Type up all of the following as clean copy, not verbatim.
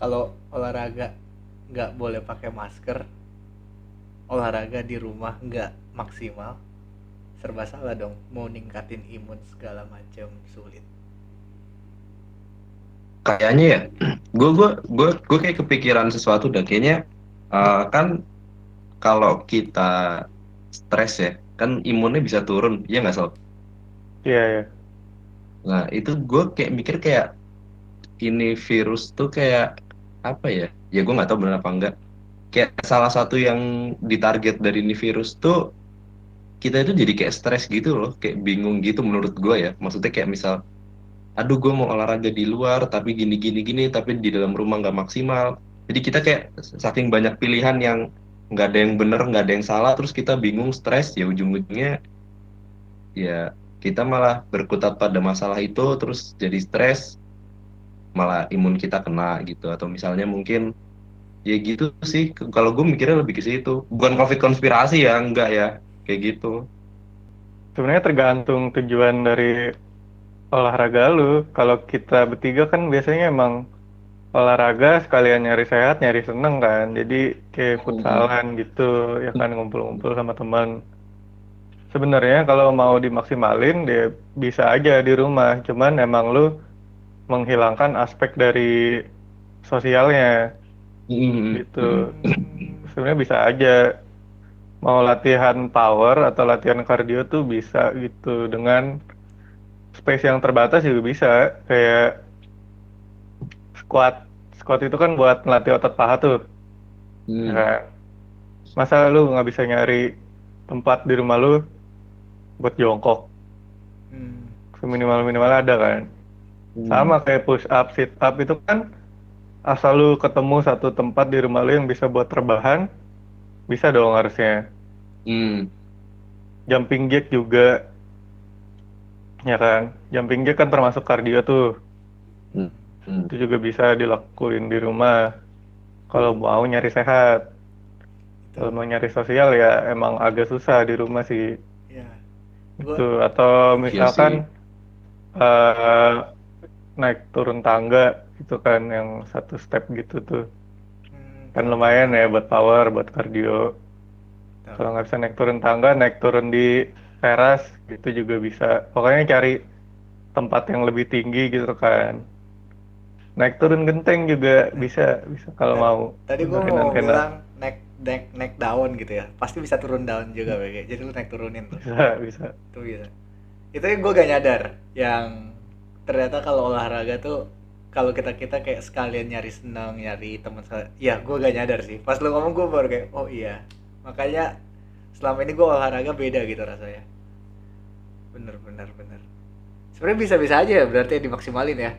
Kalau olahraga nggak boleh pakai masker, olahraga di rumah nggak maksimal, serba salah dong. Mau ningkatin imun segala macam sulit. Kayaknya ya, gue kayak kepikiran sesuatu dah. Kayaknya kan kalau kita stres ya, kan imunnya bisa turun, ya nggak Sob? Iya, ya. Nah itu gue kayak mikir kayak ini virus tuh kayak apa ya? Ya gue nggak tahu benar apa enggak. Kayak salah satu yang ditarget dari ini virus tuh kita itu jadi kayak stres gitu loh, kayak bingung gitu menurut gue ya. Maksudnya kayak misal, aduh gue mau olahraga di luar tapi gini gini gini, tapi di dalam rumah nggak maksimal. Jadi kita kayak saking banyak pilihan yang nggak ada yang bener, nggak ada yang salah, terus kita bingung, stres, ya ujung-ujungnya ya kita malah berkutat pada masalah itu, terus jadi stres, malah imun kita kena gitu. Atau misalnya mungkin ya gitu sih, kalau gue mikirnya lebih ke situ, bukan COVID konspirasi ya, enggak ya, kayak gitu. Sebenarnya tergantung tujuan dari olahraga lu. Kalau kita bertiga kan biasanya emang olahraga sekalian nyari sehat, nyari seneng kan. Jadi kayak Mm-mm. futsalan gitu, ya kan ngumpul-ngumpul sama teman. Sebenarnya kalau mau dimaksimalin, dia bisa aja di rumah. Cuman emang lu menghilangkan aspek dari sosialnya Mm-mm. Mm-mm. gitu. Sebenarnya bisa aja mau latihan power atau latihan cardio tuh bisa gitu dengan space yang terbatas juga bisa. Kayak squat. Squat itu kan buat melatih otot paha tuh. Ya Mm. kan? Masa lu nggak bisa nyari tempat di rumah lu buat jongkok? Hmm. Seminimal-minimal ada kan? Sama Mm. kayak push up, sit up itu kan asal lu ketemu satu tempat di rumah lu yang bisa buat rebahan, bisa dong harusnya. Mm. Jumping jack juga, ya kan? Jumping jack kan termasuk kardio tuh. Mm. Mm. Itu juga bisa dilakuin di rumah kalau mau nyari sehat. Itu Kalau mau nyari sosial ya emang agak susah di rumah sih. ya gue Itu atau Iya misalkan sih. eh, naik turun tangga itu kan yang satu step gitu tuh. Kan tahu lumayan tahu ya buat power, buat cardio. tahu. Kalau nggak bisa naik turun tangga, naik turun di teras itu juga bisa. Pokoknya cari tempat yang lebih tinggi gitu kan. Naik turun genteng juga Nah, bisa, bisa kalau tadi, mau tadi gue benerin mau antena. bilang naik naik naik daun gitu ya, pasti bisa turun daun juga BG, jadi lu naik turunin tuh. Bisa, bisa. Itu bisa. Itu yang gue gak nyadar, yang ternyata kalau olahraga tuh kalau kita kita kayak sekalian nyari senang, nyari teman. Ya gue gak nyadar sih, pas lu ngomong gue baru kayak oh iya, makanya selama ini gue olahraga beda gitu rasanya. Bener bener bener, sebenarnya bisa bisa aja ya, berarti dimaksimalin ya.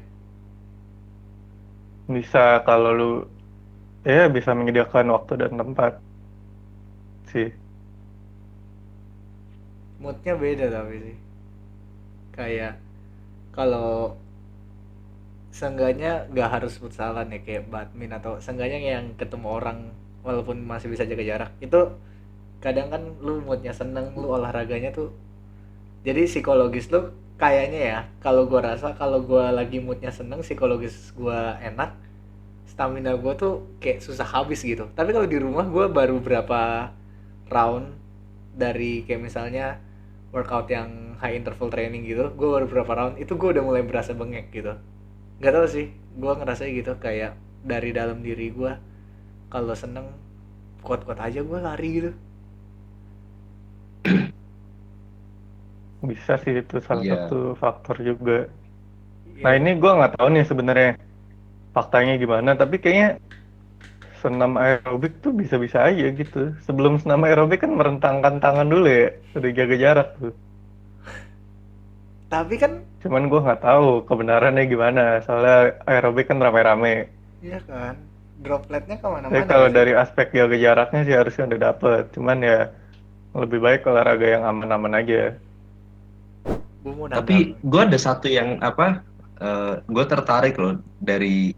Bisa kalau lu ya bisa menyediakan waktu dan tempat sih. Moodnya beda tapi sih, kayak kalau seenggaknya nggak harus futsalan ya, kayak badminton atau seenggaknya yang ketemu orang walaupun masih bisa jaga jarak itu. Kadang kan lu moodnya seneng, lu olahraganya tuh jadi psikologis lu kayaknya ya, kalau gua rasa kalau gua lagi moodnya seneng, psikologis gua enak, stamina gua tuh kayak susah habis gitu. Tapi kalau di rumah gua baru berapa round dari kayak misalnya workout yang high interval training gitu, gua baru berapa round itu gua udah mulai berasa bengek gitu. Nggak tahu sih, gue ngerasa gitu kayak dari dalam diri gue kalau seneng kuat-kuat aja gue lari gitu. Bisa sih itu salah satu Iya. faktor juga. Nah Iya. ini gue nggak tahu nih sebenarnya faktanya gimana, tapi kayaknya senam aerobik tuh bisa-bisa aja gitu. Sebelum senam aerobik kan merentangkan tangan dulu ya, udah jaga jarak tuh. Tapi kan Cuman gue nggak tahu kebenarannya gimana, soalnya aerobik kan rame-rame. iya kan, dropletnya Tapi kemana-mana kalau gak sih? dari aspek jaga jaraknya sih harusnya udah dapet. Cuman ya lebih baik olahraga yang aman-aman aja. Gue mau Tapi nangkap. gue ada satu yang apa, gue tertarik loh dari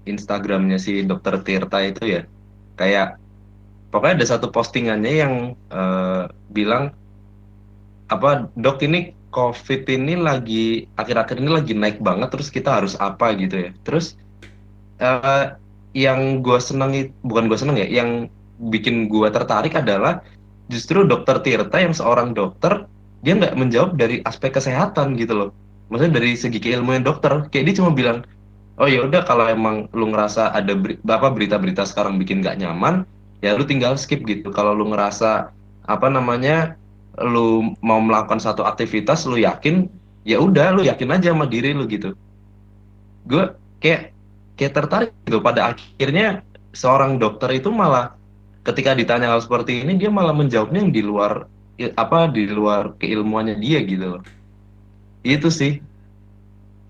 Instagramnya si Dokter Tirta itu ya. Kayak pokoknya ada satu postingannya yang bilang apa, dok ini COVID ini lagi akhir-akhir ini lagi naik banget, terus kita harus apa gitu ya. Terus yang gue seneng bukan gue seneng ya, yang bikin gue tertarik adalah justru dokter Tirta yang seorang dokter, dia nggak menjawab dari aspek kesehatan gitu loh. Maksudnya dari segi keilmuan dokter, kayak dia cuma bilang, oh ya udah kalau emang lu ngerasa ada berita-berita sekarang bikin nggak nyaman, ya lu tinggal skip gitu. Kalau lu ngerasa apa namanya, lu mau melakukan satu aktivitas, lu yakin, ya udah lu yakin aja sama diri lu gitu. Gue kayak kayak tertarik gitu. Pada akhirnya seorang dokter itu malah ketika ditanya hal seperti ini, dia malah menjawabnya yang di luar di luar keilmuannya dia gitu loh. Itu sih.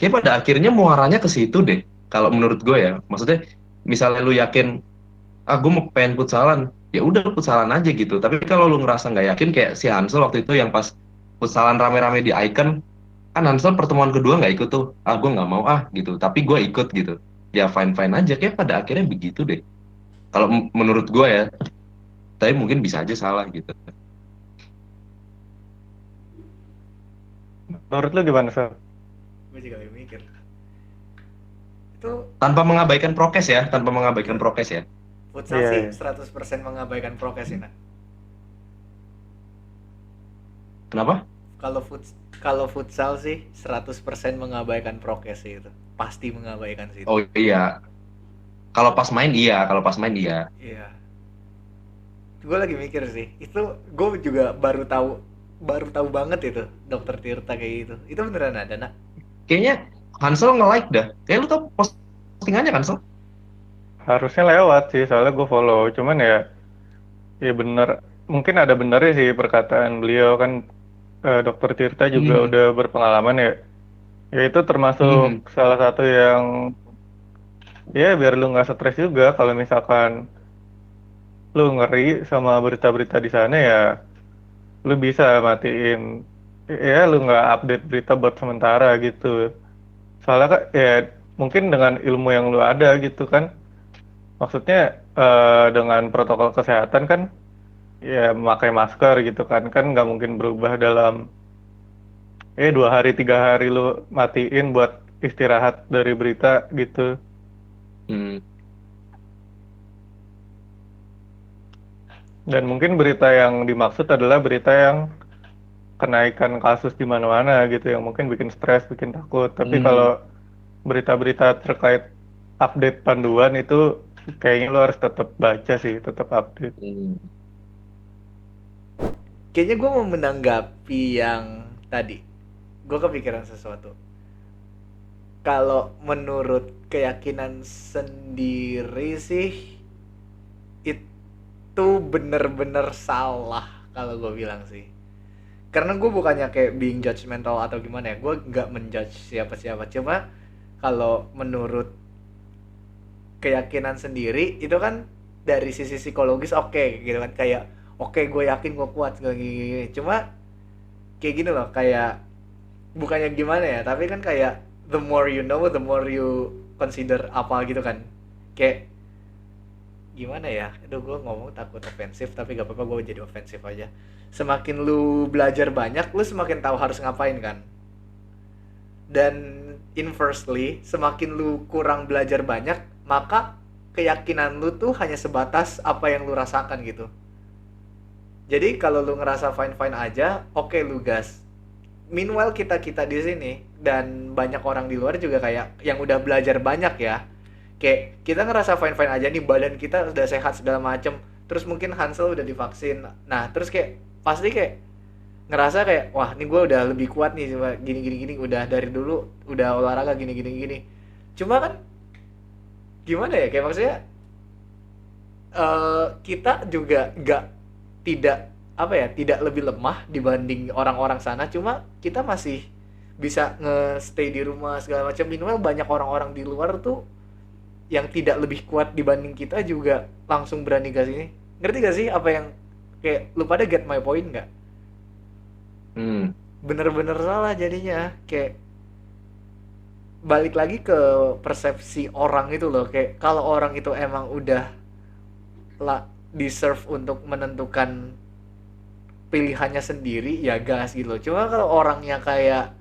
Kayak pada akhirnya muaranya ke situ deh. Kalau menurut gue ya, maksudnya misalnya lu yakin, ah gue mau pengen futsalan, ya udah lu futsalan aja gitu. Tapi kalau lu ngerasa nggak yakin kayak si Hansel waktu itu yang pas futsalan rame-rame di Icon, kan Hansel pertemuan kedua nggak ikut tuh, ah gue nggak mau ah gitu. Tapi gue ikut gitu. Ya fine-fine aja. Kayak pada akhirnya begitu deh. Kalau menurut gue ya, tapi mungkin bisa aja salah gitu. Menurut lu gimana, Sal? Gue juga lagi mikir itu. Tanpa mengabaikan prokes ya, tanpa mengabaikan Iya, prokes ya. futsal Iya, sih iya. 100% mengabaikan prokes ini. Kenapa? Kalau kalau futsal sih 100% mengabaikan prokes sih, itu pasti mengabaikan sih itu. Oh iya, kalau pas main iya, kalau pas main iya. Iya, gue lagi mikir sih itu. Gue juga baru tahu banget itu dokter Tirta kayak gitu. Itu beneran ada, nak? Kayaknya Hansel nge-like dah. Kayak lu tau postingannya kan, Hansel? Harusnya lewat sih, soalnya gue follow. Cuman ya, ya bener. Mungkin ada benernya sih perkataan beliau kan, Dokter Tirta juga Hmm. udah berpengalaman ya. Ya itu termasuk Hmm. salah satu yang, ya biar lu nggak stres juga kalau misalkan lu ngeri sama berita-berita di sana ya, lu bisa matiin, ya lu nggak update berita buat sementara gitu. Soalnya kan ya mungkin dengan ilmu yang lu ada gitu kan, maksudnya dengan protokol kesehatan kan, ya memakai masker gitu kan, kan nggak mungkin berubah dalam 2 hari 3 hari lu matiin buat istirahat dari berita gitu. Hmm. Dan mungkin berita yang dimaksud adalah berita yang kenaikan kasus di mana-mana gitu, yang mungkin bikin stres, bikin takut. Tapi Hmm. kalau berita-berita terkait update panduan itu kayaknya lo harus tetap baca sih, tetap update. Hmm. Kayaknya gue mau menanggapi yang tadi. Gue kepikiran sesuatu. Kalau menurut keyakinan sendiri sih, itu bener-bener salah kalau gue bilang sih. Karena gue bukannya kayak being judgmental atau gimana ya, gue nggak menjudge siapa-siapa. Cuma kalau menurut keyakinan sendiri itu kan dari sisi psikologis oke, gitu kan, kayak oke, gue yakin gue kuat gini. Cuma kayak gini loh, kayak bukannya gimana ya, tapi kan kayak the more you know, the more you consider apa gitu kan. Kayak gimana ya, aduh gue ngomong takut ofensif tapi gak apa-apa, gue jadi ofensif aja. Semakin lu belajar banyak, lu semakin tahu harus ngapain kan. Dan inversely, semakin lu kurang belajar banyak, maka keyakinan lu tuh hanya sebatas apa yang lu rasakan gitu. Jadi kalau lu ngerasa fine fine aja, oke, lu gas. Meanwhile kita di sini dan banyak orang di luar juga kayak yang udah belajar banyak ya, kayak kita ngerasa fine fine aja nih, badan kita udah sehat segala macem. Terus mungkin Hansel udah divaksin, nah terus kayak pasti kayak ngerasa kayak wah ini gue udah lebih kuat nih, coba gini gini gini, udah dari dulu udah olahraga gini gini gini. Cuma kan gimana ya, kayak maksudnya kita juga nggak, tidak apa ya, tidak lebih lemah dibanding orang-orang sana. Cuma kita masih bisa nge-stay di rumah segala macam. Minimal banyak orang-orang di luar tuh yang tidak lebih kuat dibanding kita juga langsung berani gas ini. Ngerti gak sih apa yang, kayak lu pada get my point nggak? Hmm. Bener-bener salah jadinya. Kayak balik lagi ke persepsi orang itu loh, kayak kalau orang itu emang udah deserve untuk menentukan pilihannya sendiri, ya gas gitu loh. Cuma kalau orangnya kayak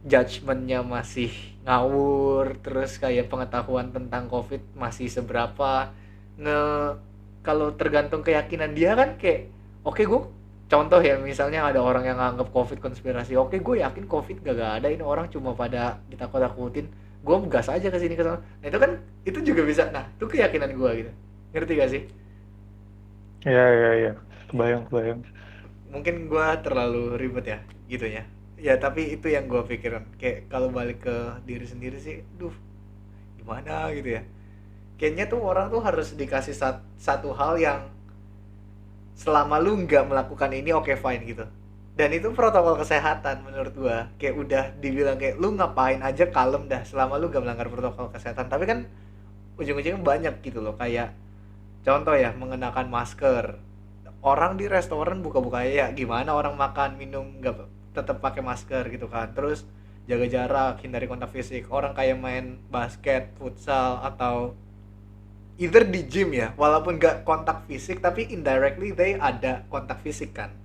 judgementnya masih ngawur, terus kayak pengetahuan tentang COVID masih seberapa. nge Kalau tergantung keyakinan dia kan kayak oke gue contoh ya, misalnya ada orang yang nganggap COVID konspirasi, oke gue yakin COVID gak ada, ini orang cuma pada ditakut-takutin, gue gas aja ke sini ke sana. Nah itu kan itu juga bisa, nah itu keyakinan gue gitu, ngerti gak sih? Iya, iya, iya. Kebayang, kebayang. Mungkin gue terlalu ribet ya gitu ya. Ya tapi itu yang gue pikirin, kayak kalau balik ke diri sendiri sih duh gimana gitu ya, kayaknya tuh orang tuh harus dikasih satu hal yang selama lu nggak melakukan ini oke fine gitu, dan itu protokol kesehatan menurut gua. Kayak udah dibilang kayak lu ngapain aja kalem dah selama lu nggak melanggar protokol kesehatan. Tapi kan ujung-ujungnya banyak gitu loh, kayak contoh ya mengenakan masker. Orang di restoran buka-buka ya gimana orang makan minum nggak tetap pakai masker gitu kan. Terus jaga jarak, hindari kontak fisik. Orang kayak main basket, futsal, atau either di gym ya, walaupun gak kontak fisik tapi indirectly they ada kontak fisik kan.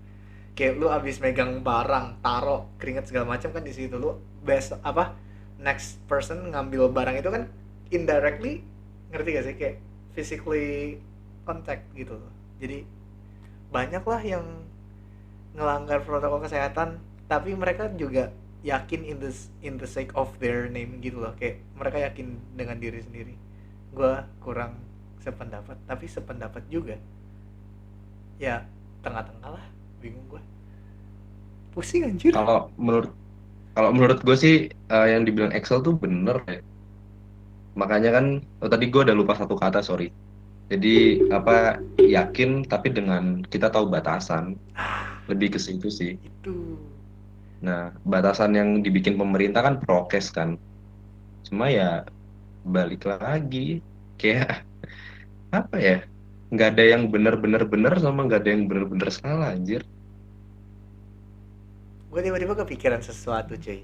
Kayak lu abis megang barang, taro, keringet segala macam kan di situ, lu best apa next person ngambil barang itu kan indirectly, ngerti gak sih, kayak physically contact gitu loh. Jadi banyak lah yang ngelanggar protokol kesehatan tapi mereka juga yakin in the sake of their name gitu loh, kayak mereka yakin dengan diri sendiri. Gue kurang sependapat, tapi sependapat juga ya, tengah-tengah lah, bingung gue, pusing anjir. Kalau menurut kalau menurut gue sih yang dibilang Excel tuh bener ya. Makanya kan tadi gue udah lupa satu kata, sorry. Jadi apa, yakin tapi dengan kita tahu batasan, Ah, lebih ke situ sih. itu Nah, batasan yang dibikin pemerintah kan prokes kan. Cuma ya balik lagi, kayak apa ya? Nggak ada yang bener-bener bener sama nggak ada yang bener-bener salah, anjir. gue tiba-tiba kepikiran sesuatu cuy.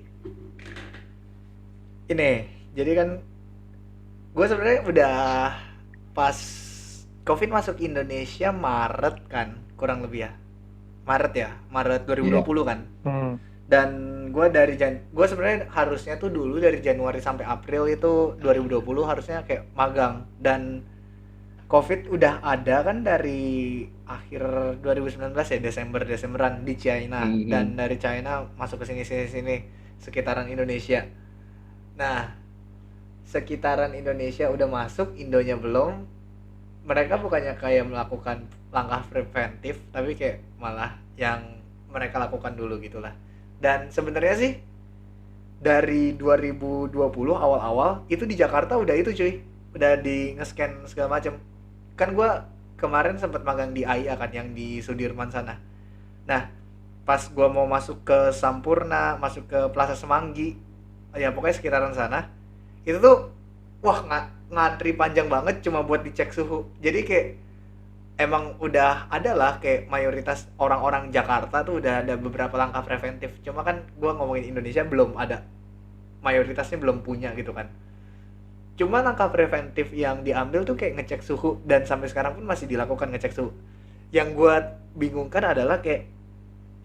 Ini jadi kan gue sebenarnya udah pas COVID masuk Indonesia Maret kan, kurang lebih ya, Maret ya, Maret Iya. 2020 kan. Hmm. Dan gue sebenarnya harusnya tuh dulu dari Januari sampai April itu 2020 harusnya kayak magang, dan COVID udah ada kan dari akhir 2019 ya, Desemberan di China, Mhm. dan dari China masuk ke sini sekitaran Indonesia. Nah, sekitaran Indonesia udah masuk, Indonya belum. Mereka bukannya kayak melakukan langkah preventif, tapi kayak malah yang mereka lakukan dulu gitulah. Dan sebenarnya sih dari 2020 awal-awal itu di Jakarta udah itu cuy, udah di nge-scan segala macam. Kan gue kemarin sempat magang di AIA kan, yang di Sudirman sana. Nah pas gue mau masuk ke Sampurna, masuk ke Plaza Semanggi, ya pokoknya sekitaran sana, itu tuh wah ngantri panjang banget cuma buat dicek suhu. Jadi kayak emang udah ada lah, kayak mayoritas orang-orang Jakarta tuh udah ada beberapa langkah preventif. Cuma kan gue ngomongin Indonesia belum ada, mayoritasnya belum punya gitu kan. Cuma langkah preventif yang diambil tuh kayak ngecek suhu, dan sampai sekarang pun masih dilakukan ngecek suhu. Yang gue bingungkan adalah kayak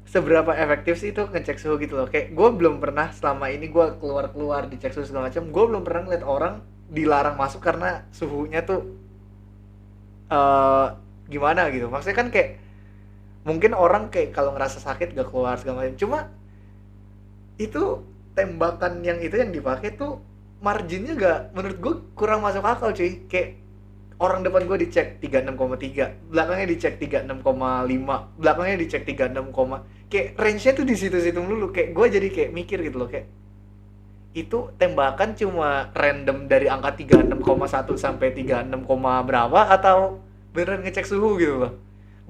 seberapa efektif sih itu ngecek suhu gitu loh. Kayak gue belum pernah selama ini gue keluar-keluar dicek suhu segala macam, gue belum pernah ngeliat orang dilarang masuk karena suhunya tuh eh gimana gitu. Maksudnya kan kayak mungkin orang kayak kalau ngerasa sakit gak keluar segala macam. Cuma itu tembakan yang itu yang dipakai tuh marginnya gak, menurut gue kurang masuk akal cuy. Kayak orang depan gue dicek 36,3, belakangnya dicek 36,5, belakangnya dicek 36, kayak range-nya tuh di situ-situ dulu. Kayak gue jadi kayak mikir gitu loh, kayak itu tembakan cuma random dari angka 36,1 sampai 36, berapa, atau beneran ngecek suhu gitu loh.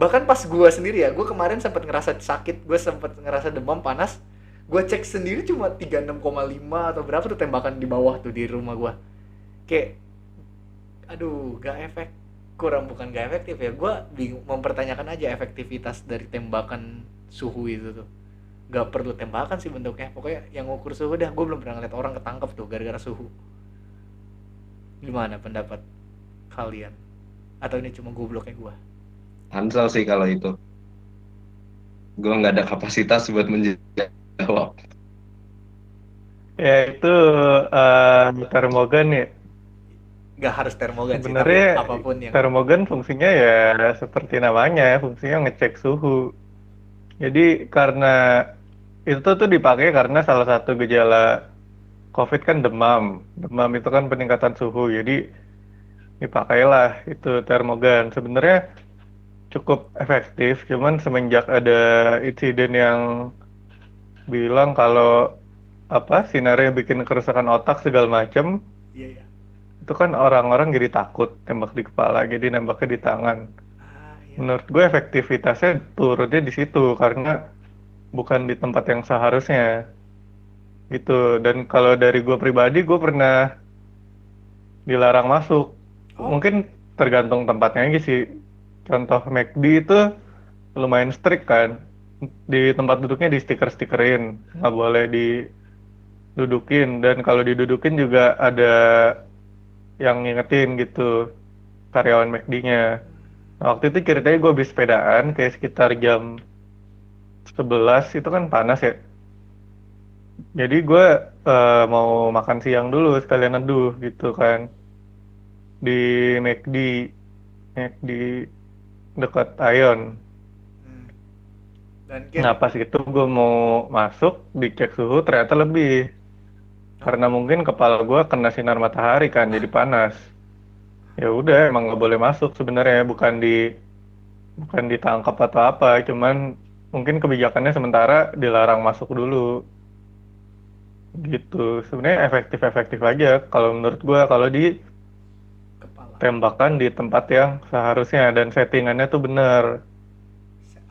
Bahkan pas gue sendiri ya, gue kemarin sempat ngerasa sakit, gue sempat ngerasa demam panas, gue cek sendiri cuma 36,5 atau berapa tuh tembakan di bawah tuh di rumah gue. Kayak aduh gak efek, kurang, bukan gak efektif ya, gue bingung mempertanyakan aja efektivitas dari tembakan suhu itu tuh. Gak perlu tembakan sih bentuknya, pokoknya yang ngukur suhu dah. Gue belum pernah ngeliat orang ketangkep tuh gara-gara suhu. Gimana pendapat kalian, atau ini cuma gobloknya gue? Hansel sih kalau itu. Gue nggak ada kapasitas buat menjawab. Ya itu termogan ya. Nggak harus termogan sih, tapi Sebenarnya apapun yang termogan fungsinya ya seperti namanya, fungsinya ngecek suhu. Jadi karena itu tuh dipakai karena salah satu gejala COVID kan demam. Demam itu kan peningkatan suhu. Jadi dipakailah itu termogan. Sebenarnya cukup efektif, cuman semenjak ada insiden yang bilang kalau apa sinarnya bikin kerusakan otak segala macem, iya ya. itu kan orang-orang jadi takut tembak di kepala, jadi nembaknya di tangan. Iya. Menurut gue efektivitasnya turunnya di situ karena bukan di tempat yang seharusnya gitu. Dan kalau dari gue pribadi, gue pernah dilarang masuk. Oh, Mungkin tergantung tempatnya aja sih. Contoh McD itu lumayan strict kan. Di tempat duduknya di stiker-stikerin, nggak boleh didudukin. Dan kalau didudukin juga ada yang ngingetin gitu karyawan McD-nya. Nah, waktu itu ceritanya gue habis sepedaan kayak sekitar jam 11 itu kan panas ya. Jadi gue mau makan siang dulu sekalian neduh gitu kan di McD, McD dekat Ion. hmm. Dan Kin, Nah pas itu gue mau masuk dicek suhu ternyata lebih oh, karena mungkin kepala gue kena sinar matahari kan jadi panas. Ya udah emang nggak boleh masuk sebenarnya bukan ditangkap atau apa, cuman mungkin kebijakannya sementara dilarang masuk dulu gitu. Sebenarnya efektif-efektif aja kalau menurut gua kalau kepala. ditembakkan di tempat yang seharusnya dan settingannya tuh bener.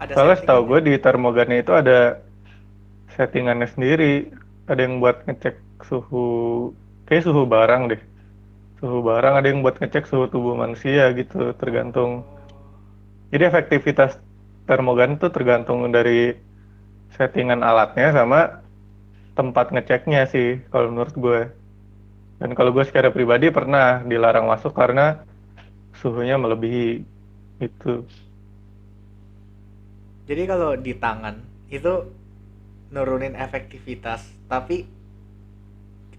Ada Soalnya setahu settingannya. gue di termogannya itu ada settingannya sendiri. Ada yang buat ngecek suhu, kayak suhu barang deh. Suhu barang ada yang buat ngecek suhu tubuh manusia gitu, tergantung. Oh, Jadi efektivitas termogan itu tergantung dari settingan alatnya sama tempat ngeceknya sih kalau menurut gue. Dan kalau gue secara pribadi pernah dilarang masuk karena suhunya melebihi itu. jadi kalau di tangan itu nurunin efektivitas, tapi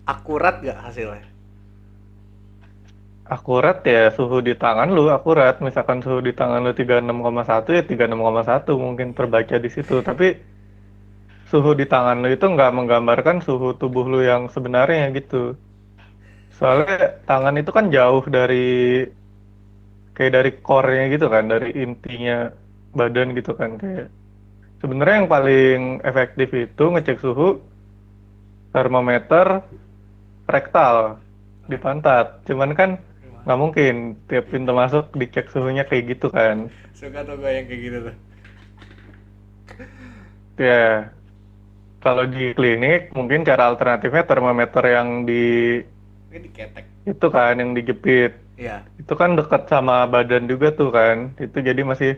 akurat gak hasilnya? Akurat ya suhu di tangan lu akurat. Misalkan suhu di tangan lu 36,1 ya 36,1 mungkin Iya. terbaca di situ. Tapi suhu di tangan lu itu nggak menggambarkan suhu tubuh lu yang sebenarnya gitu. Soalnya tangan itu kan jauh dari kayak dari core-nya gitu kan, dari intinya badan gitu kan kayak. Sebenarnya yang paling efektif itu ngecek suhu termometer rektal di pantat. Cuman kan nggak mungkin tiap pintu masuk dicek suhunya kayak gitu kan. Suka tuh gue yang kayak gitu tuh. Ya, kalau di klinik mungkin cara alternatifnya termometer yang di Mungkin diketek. itu kan yang dijepit. Iya. Itu kan dekat sama badan juga tuh kan. Itu jadi masih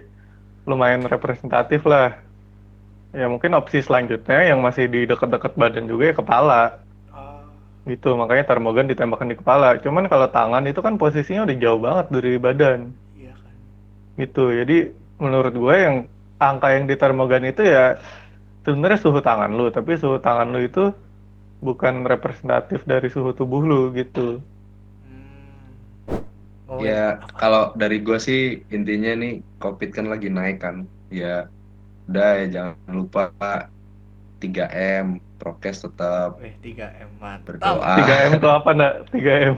lumayan representatif lah. Ya mungkin opsi selanjutnya yang masih di dekat-dekat badan juga ya kepala. Oh, Gitu, makanya termogan ditembakkan di kepala. Cuman kalau tangan itu kan posisinya udah jauh banget dari badan. iya kan. Gitu. Jadi menurut gue yang angka yang di termogan itu ya sebenarnya suhu tangan lu, tapi suhu tangan lu itu bukan representatif dari suhu tubuh lu gitu. Hmm. Ngomongin Ya, apa? kalau dari gue sih intinya nih COVID kan lagi naik kan. Ya, udah ya jangan lupa 3M, prokes tetap, Weh, 3M mantap. berdoa. 3M itu apa nak? 3M.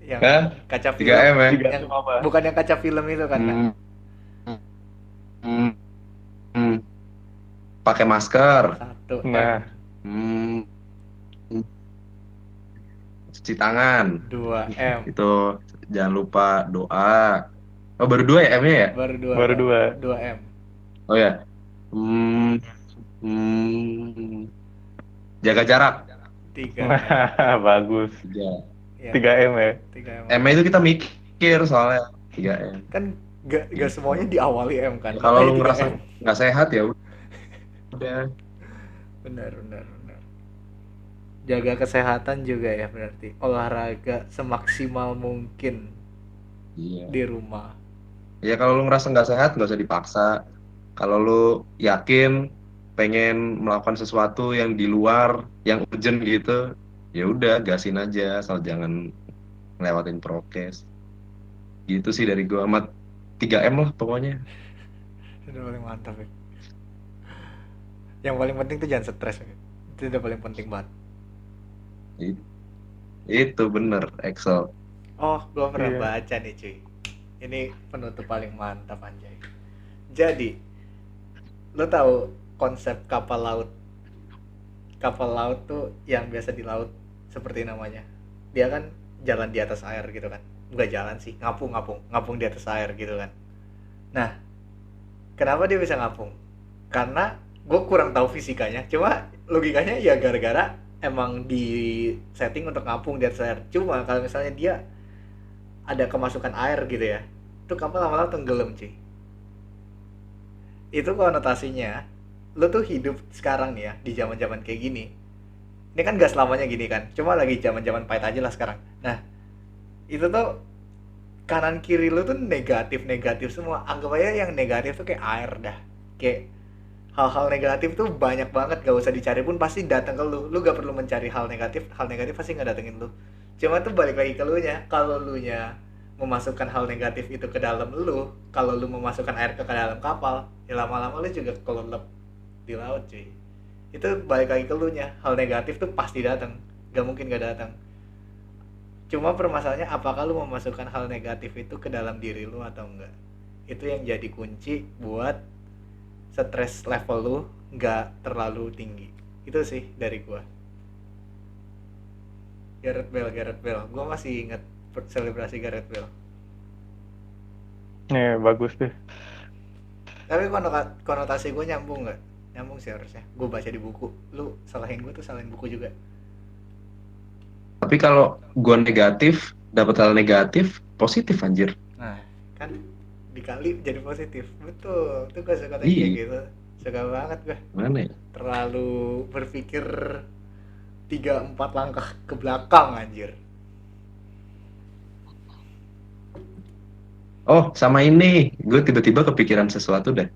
Yang Kan? kaca film, 3M ya. yang 3M apa? bukan yang kaca film itu kan, Nak? Hmm, hmm, hmm. Pakai Oh, masker. 1M, Nah, Hmm, cuci tangan. 2M, Itu jangan lupa doa. Oh, baru 2 ya M-nya ya? baru 2 baru dong. dua. 2M, Oh ya. Hmm, hmm. Jaga jarak. 3M. Nah, bagus. 3. Ya, 3M ya. 3M. M itu kita mikir soalnya 3M. Kan gak Gitu. semuanya diawali M kan, Ya, kalau makanya lu ngerasa 3M. nggak sehat ya udah. Benar, benar, benar. Jaga kesehatan juga ya berarti. Olahraga semaksimal mungkin Iya. di rumah. Ya kalau lu ngerasa nggak sehat nggak usah dipaksa. Kalau lu yakin pengen melakukan sesuatu yang di luar, yang urgent gitu, ya udah gasin aja asal jangan ngelewatin prokes. Gitu sih dari gua, amat 3M lah pokoknya. Itu paling mantap ya. Yang paling penting tuh jangan stres ya. Itu udah paling penting banget. I- Itu bener Excel. Oh, gua pernah Iya. baca nih cuy. Ini penutup paling mantap anjay. Jadi, lo tahu konsep kapal laut? Kapal laut tuh yang biasa di laut seperti namanya. Dia kan jalan di atas air gitu kan. Bukan jalan sih, ngapung di atas air gitu kan. Nah, kenapa dia bisa ngapung? Karena gue kurang tahu fisikanya. Cuma logikanya ya gara-gara emang di setting untuk ngapung di atas air. Cuma kalau misalnya dia ada kemasukan air gitu ya, itu kapal lama-lama tenggelam cuy. Itu konotasinya lo tuh hidup sekarang nih ya di zaman-zaman kayak gini. Ini kan gak selamanya gini kan, cuma lagi zaman-zaman pahit aja lah sekarang. Nah, itu tuh kanan kiri lu tuh negatif negatif semua. Anggap aja yang negatif tuh kayak air dah, kayak hal-hal negatif tuh banyak banget, gak usah dicari pun pasti datang ke lu gak perlu mencari hal negatif pasti nggak datengin lu. Cuma tuh balik lagi ke lu nya, kalau lu nya memasukkan hal negatif itu ke dalam lu, kalau lu memasukkan air ke dalam kapal ya lama-lama lu juga kelelep di laut cuy. Itu balik lagi ke lu nya, hal negatif tuh pasti datang, gak mungkin gak datang. Cuma permasalahannya apakah lu memasukkan hal negatif itu ke dalam diri lu atau enggak. Itu yang jadi kunci buat stres level lu nggak terlalu tinggi. Itu sih dari gua. Gareth Bale. Gua masih inget selebrasi Gareth Bale. Bagus deh. Tapi konotasi gua nyambung nggak? Nyambung sih harusnya. Gua baca di buku. Lu salahin gua tuh salahin buku juga. Tapi kalau gua negatif, dapat hal negatif, positif anjir. Nah, kan dikali jadi positif. Betul. Tuh gua suka kayak Iya, gitu. Suka banget gua. mana ya? Terlalu berpikir 3-4 langkah ke belakang anjir. Oh, sama ini, gue tiba-tiba kepikiran sesuatu deh.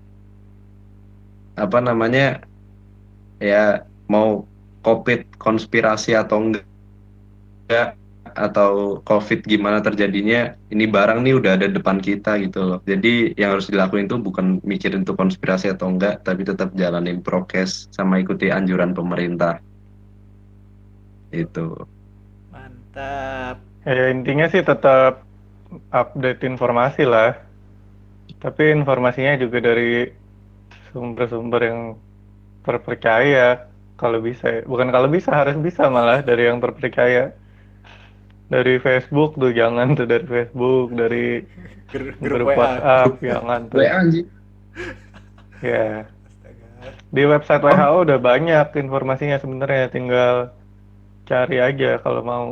Apa namanya, ya mau COVID konspirasi atau enggak, atau COVID gimana terjadinya, ini barang nih udah ada depan kita gitu loh. Jadi yang harus dilakuin tuh bukan mikirin tuh konspirasi atau enggak, tapi tetap jalanin prokes sama ikuti anjuran pemerintah. Itu. Mantap. Intinya sih tetap update informasi lah. Tapi informasinya juga dari sumber-sumber yang terpercaya. Kalau bisa, bukan kalau bisa, harus bisa malah dari yang terpercaya. Dari Facebook tuh jangan tuh, dari Facebook, dari Grup grup WA. WhatsApp jangan tuh. WA anjing. Ya, Astaga. di website Oh, WHO udah banyak informasinya sebenarnya, tinggal cari aja kalau mau.